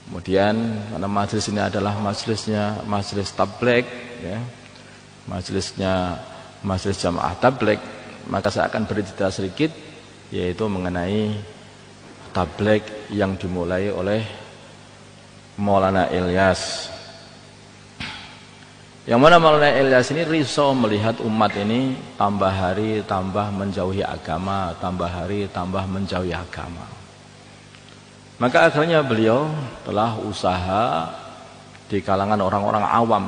Kemudian karena majelis ini adalah majelis tabligh, ya, majelis jamaah tabligh, maka saya akan bercerita sedikit, yaitu mengenai tabligh yang dimulai oleh Maulana Ilyas. Yang mana Maulana Ilyas ini risau melihat umat ini tambah hari tambah menjauhi agama, tambah hari tambah menjauhi agama. Maka akhirnya beliau telah usaha di kalangan orang-orang awam.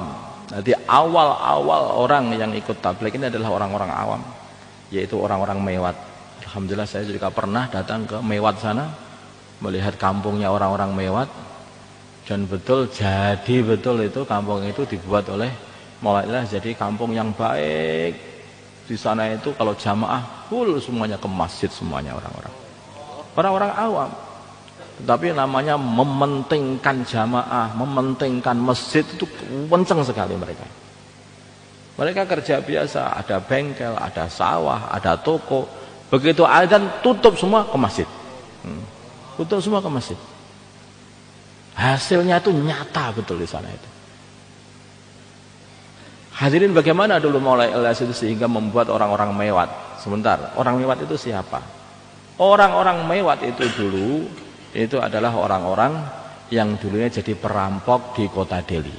Jadi awal-awal orang yang ikut tabligh ini adalah orang-orang awam, yaitu orang-orang Mewat. Alhamdulillah saya juga pernah datang ke Mewat sana, melihat kampungnya orang-orang Mewat. Dan betul itu kampung itu dibuat oleh Maulana Ilyas jadi kampung yang baik. Di sana itu kalau jamaah full semuanya ke masjid, semuanya orang-orang awam. Tetapi namanya mementingkan jamaah, mementingkan masjid itu kenceng sekali mereka. Mereka kerja biasa, ada bengkel, ada sawah, ada toko. Begitu azan tutup semua ke masjid. Tutup semua ke masjid. Hasilnya itu nyata betul di sana itu. Hadirin, bagaimana dulu Maulana Ilyas itu sehingga membuat orang-orang Mewat. Sebentar, orang Mewat itu siapa? Orang-orang Mewat itu dulu itu adalah orang-orang yang dulunya jadi perampok di kota Delhi.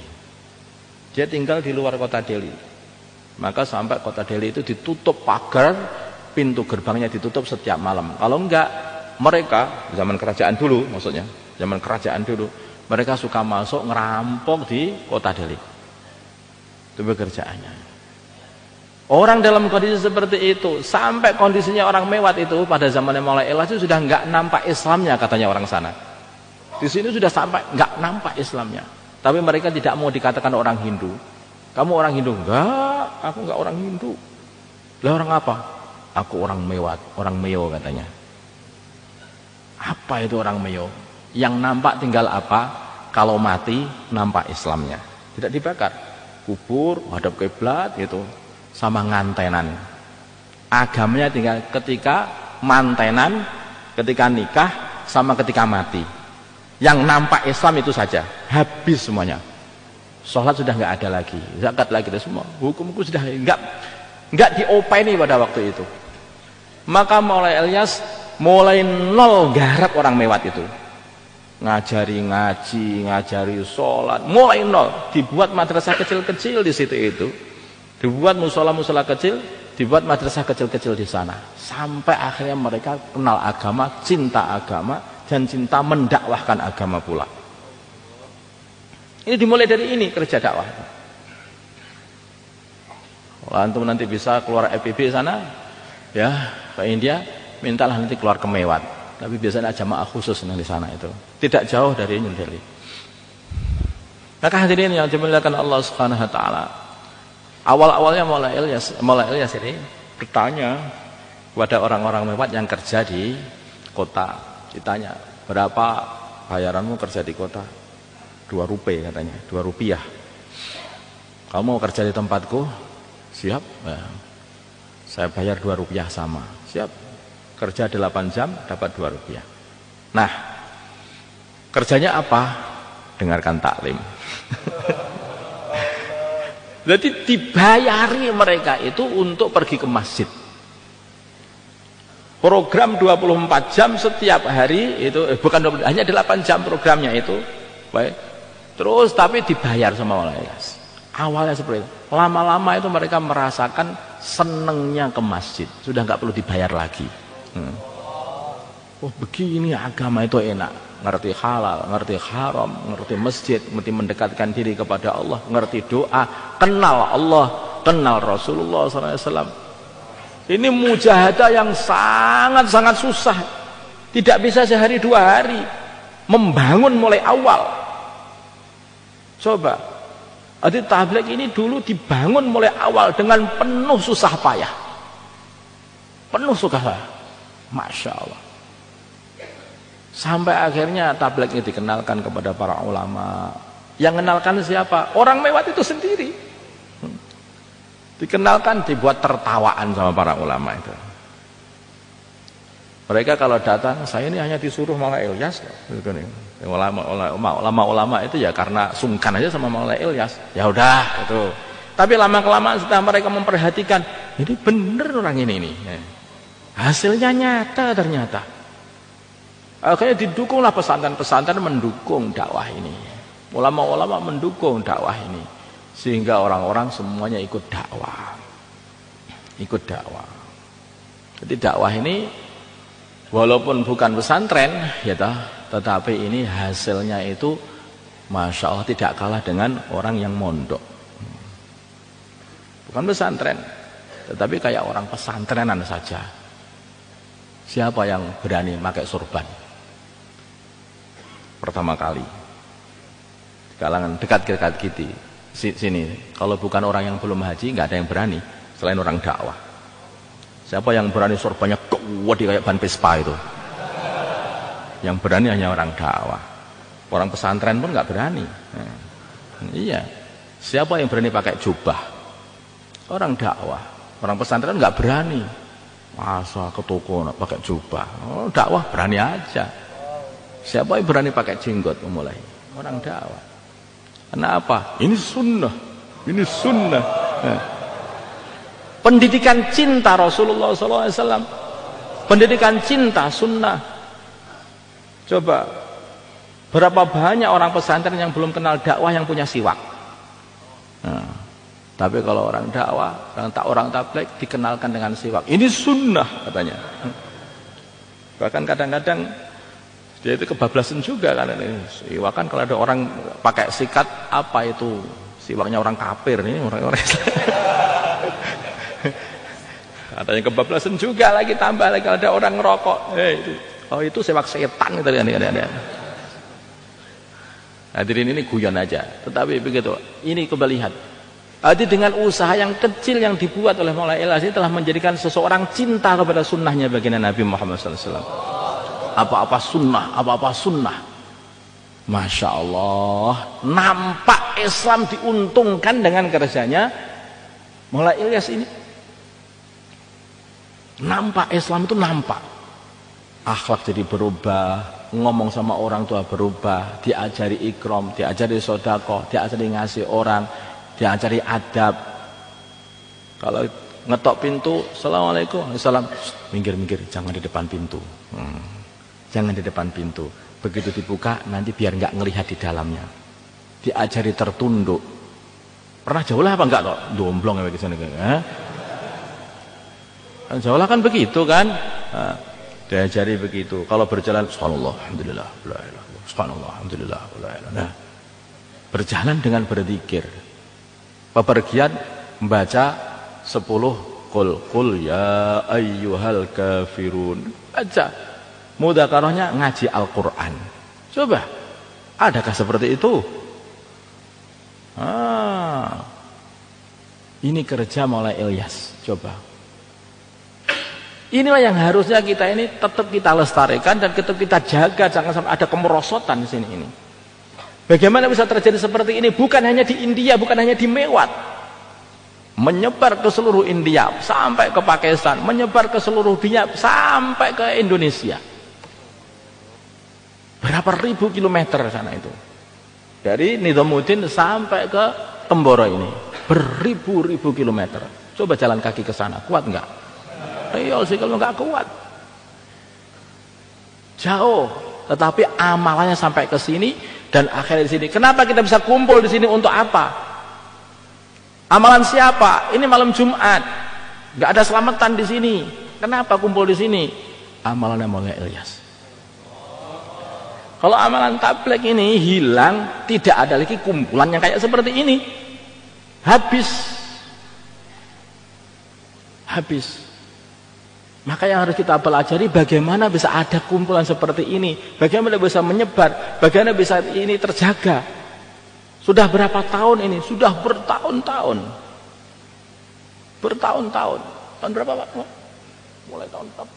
Dia tinggal di luar kota Delhi. Maka sampai kota Delhi itu ditutup pagar, pintu gerbangnya ditutup setiap malam. Kalau enggak, mereka zaman kerajaan dulu, maksudnya zaman kerajaan dulu, mereka suka masuk ngerampok di kota Delhi. Itu pekerjaannya. Orang dalam kondisi seperti itu, sampai kondisinya orang Mewat itu pada zamannya Maulana Ilyas itu sudah enggak nampak Islamnya, katanya orang sana. Di sini sudah sampai enggak nampak Islamnya. Tapi mereka tidak mau dikatakan orang Hindu. Kamu orang Hindu? Enggak, aku enggak orang Hindu. Lah orang apa? Aku orang Mewat, orang Meo katanya. Apa itu orang Meo? Yang nampak tinggal apa? Kalau mati nampak Islamnya. Tidak dibakar. Kubur, hadap kiblat gitu. Sama ngantenan. Agamanya tinggal ketika mantenan, ketika nikah, sama ketika mati. Yang nampak Islam itu saja. Habis semuanya. Sholat sudah nggak ada lagi, zakat lagi, itu semua. Hukum-hukum sudah nggak diopeni pada waktu itu. Maka Maulana Ilyas mulai nol garap orang Mewat itu. Ngajari ngaji, ngajari sholat, mulai nol. Dibuat madrasah kecil-kecil di situ itu. Dibuat musola-musola kecil, dibuat madrasah kecil-kecil di sana. Sampai akhirnya mereka kenal agama, cinta agama, dan cinta mendakwahkan agama pula. Ini dimulai dari ini kerja dakwah. Kalau antum nanti bisa keluar FPB sana, ya ke India, mintalah nanti keluar ke Mewat. Tapi biasanya jamaah khusus di sana itu, tidak jauh dari New Delhi. Maka hadirin yang dimuliakan Allah Subhanahu Wa Taala. Awal-awalnya Maulana Ilyas ini bertanya kepada orang-orang Mewat yang kerja di kota. Ditanya, berapa bayaranmu kerja di kota? 2 rupiah katanya, 2 rupiah. Kamu mau kerja di tempatku? Siap? Nah, saya bayar 2 rupiah sama. Siap? Kerja 8 jam dapat 2 rupiah. Nah, kerjanya apa? Dengarkan taklim. Jadi dibayari mereka itu untuk pergi ke masjid. Program 24 jam setiap hari itu, bukan 20, hanya 8 jam programnya itu. Baik. Terus tapi dibayar sama Maulana Ilyas. Awalnya seperti itu. Lama-lama itu mereka merasakan senengnya ke masjid. Sudah nggak perlu dibayar lagi. Oh begini agama itu enak. Ngerti halal, ngerti haram, ngerti masjid, ngerti mendekatkan diri kepada Allah, ngerti doa, kenal Allah, kenal Rasulullah SAW. Ini mujahadah yang sangat-sangat susah. Tidak bisa sehari 2 hari. Membangun mulai awal. Coba. Jadi tabligh ini dulu dibangun mulai awal dengan penuh susah payah. Penuh susah payah. Masya Allah. Sampai akhirnya tabligh ini dikenalkan kepada para ulama. Yang kenalkan siapa? Orang Mewat itu sendiri. Dikenalkan, dibuat tertawaan sama para ulama itu. Mereka kalau datang, saya ini hanya disuruh Maulana Ilyas. Ulama-ulama itu ya karena sungkan aja sama Maulana Ilyas. Ya udah itu. Tapi lama-kelamaan setelah mereka memperhatikan, ini bener orang ini. Hasilnya nyata ternyata. Akhirnya didukunglah pesantren-pesantren mendukung dakwah ini. Ulama-ulama mendukung dakwah ini. Sehingga orang-orang semuanya ikut dakwah. Ikut dakwah. Jadi dakwah ini walaupun bukan pesantren, ya tetapi ini hasilnya itu Masya Allah tidak kalah dengan orang yang mondok. Bukan pesantren, tetapi kayak orang pesantrenan saja. Siapa yang berani pakai sorban? Pertama kali. Kalangan dekat-dekat kita sini. Kalau bukan orang yang belum haji, nggak ada yang berani selain orang dakwah. Siapa yang berani sorbannya kuat kayak ban Vespa itu? Yang berani hanya orang dakwah. Orang pesantren pun nggak berani. Iya. Siapa yang berani pakai jubah? Orang dakwah. Orang pesantren nggak berani. Masa ke toko pakai jubah? Oh, dakwah berani aja. Siapa yang berani pakai jenggot memulai? Orang dakwah. Kenapa? Ini sunnah. Ini sunnah. Pendidikan cinta Rasulullah SAW. Pendidikan cinta sunnah. Coba, berapa banyak orang pesantren yang belum kenal dakwah yang punya siwak? Tapi kalau orang dakwah, orang tabligh dikenalkan dengan siwak. Ini sunnah katanya. Bahkan kadang-kadang dia itu kebablasan juga kan. Siwak kan kalau ada orang pakai sikat, apa itu? Siwaknya orang kafir ini orang-orang. Katanya kebablasan juga lagi, tambah lagi kalau ada orang ngerokok. Itu siwak setan gitu kan. Hadirin ini guyon aja. Tetapi begitu. Ini coba lihat. Jadi dengan usaha yang kecil yang dibuat oleh Maulana Ilyas ini telah menjadikan seseorang cinta kepada sunnahnya baginda Nabi Muhammad SAW. Apa-apa sunnah. Masya Allah, nampak Islam diuntungkan dengan kerjanya Maulana Ilyas ini. Nampak Islam itu nampak. Akhlak jadi berubah, ngomong sama orang tua berubah, diajari ikram, diajari sedekah, diajari ngasih orang, diajari adab. Kalau ngetok pintu, assalamualaikum, salam, minggir-minggir, jangan di depan pintu. Jangan di depan pintu. Begitu dibuka, nanti biar nggak ngelihat di dalamnya. Diajari tertunduk. Pernah jaulah apa enggak kok? Domblong ya kesana kan? Jaulah kan begitu kan? Diajari begitu. Kalau berjalan, subhanallah, alhamdulillah, subhanallah, alhamdulillah, nah, berjalan dengan berzikir. Pepergian membaca 10 qul ya ayyuhal kafirun. Baca. Mudzakarahnya ngaji Al-Qur'an. Coba. Adakah seperti itu? Ini kerja Maulana Ilyas. Coba. Inilah yang harusnya kita ini tetap kita lestarikan dan tetap kita jaga, jangan sampai ada kemerosotan di sini ini. Bagaimana bisa terjadi seperti ini? Bukan hanya di India, bukan hanya di Mewat. Menyebar ke seluruh India, sampai ke Pakistan, menyebar ke seluruh dunia, sampai ke Indonesia. Berapa ribu kilometer sana itu. Dari Nizamuddin sampai ke Temboro ini. Beribu-ribu kilometer. Coba jalan kaki ke sana, kuat enggak? Iya sih kalau enggak kuat. Jauh, tetapi amalannya sampai ke sini dan akhirnya di sini. Kenapa kita bisa kumpul di sini untuk apa? Amalan siapa? Ini malam Jumat. Enggak ada selamatan di sini. Kenapa kumpul di sini? Amalannya Maulana Ilyas. Kalau amalan tabligh ini hilang, tidak ada lagi kumpulan yang kayak seperti ini. Habis. Maka yang harus kita pelajari bagaimana bisa ada kumpulan seperti ini, bagaimana bisa menyebar, bagaimana bisa ini terjaga. Sudah berapa tahun ini? Sudah bertahun-tahun. Bertahun-tahun. Tahun berapa Pak? Mulai tahun berapa?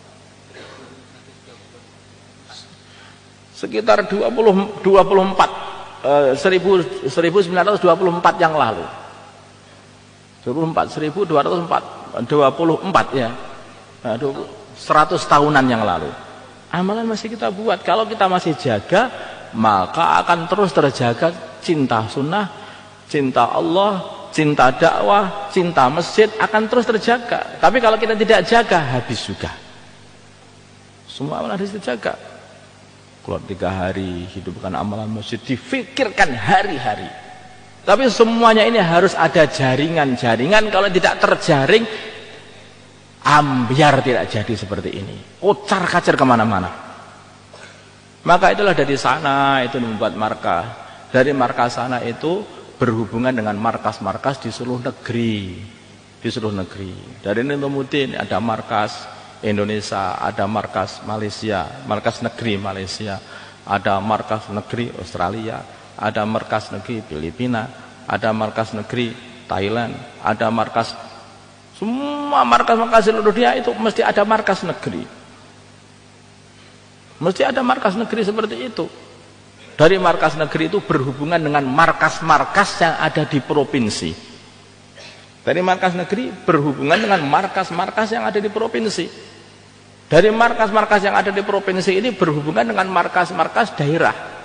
Sekitar 1924 yang lalu. 1924 ya. Nah, 100 tahunan yang lalu. Amalan masih kita buat. Kalau kita masih jaga, maka akan terus terjaga cinta sunnah, cinta Allah, cinta dakwah, cinta masjid akan terus terjaga. Tapi kalau kita tidak jaga, habis juga. Semua amalan harus dijaga. Keluar 3 hari, hidupkan amalan masjid, difikirkan hari-hari. Tapi semuanya ini harus ada jaringan-jaringan. Kalau tidak terjaring, ambiar tidak jadi seperti ini. Kocar kacir kemana-mana. Maka itulah dari sana itu membuat markas. Dari markas sana itu berhubungan dengan markas-markas di seluruh negeri. Di seluruh negeri. Dari Nizamuddin ada markas Indonesia, ada markas Malaysia, markas negeri Malaysia, ada markas negeri Australia, ada markas negeri Filipina, ada markas negeri Thailand, ada markas, semua markas-markas seluruh dunia itu mesti ada markas negeri. Mesti ada markas negeri seperti itu. Dari markas negeri itu berhubungan dengan markas-markas yang ada di provinsi. Dari markas negeri berhubungan dengan markas-markas yang ada di provinsi. Dari markas-markas yang ada di provinsi ini berhubungan dengan markas-markas daerah.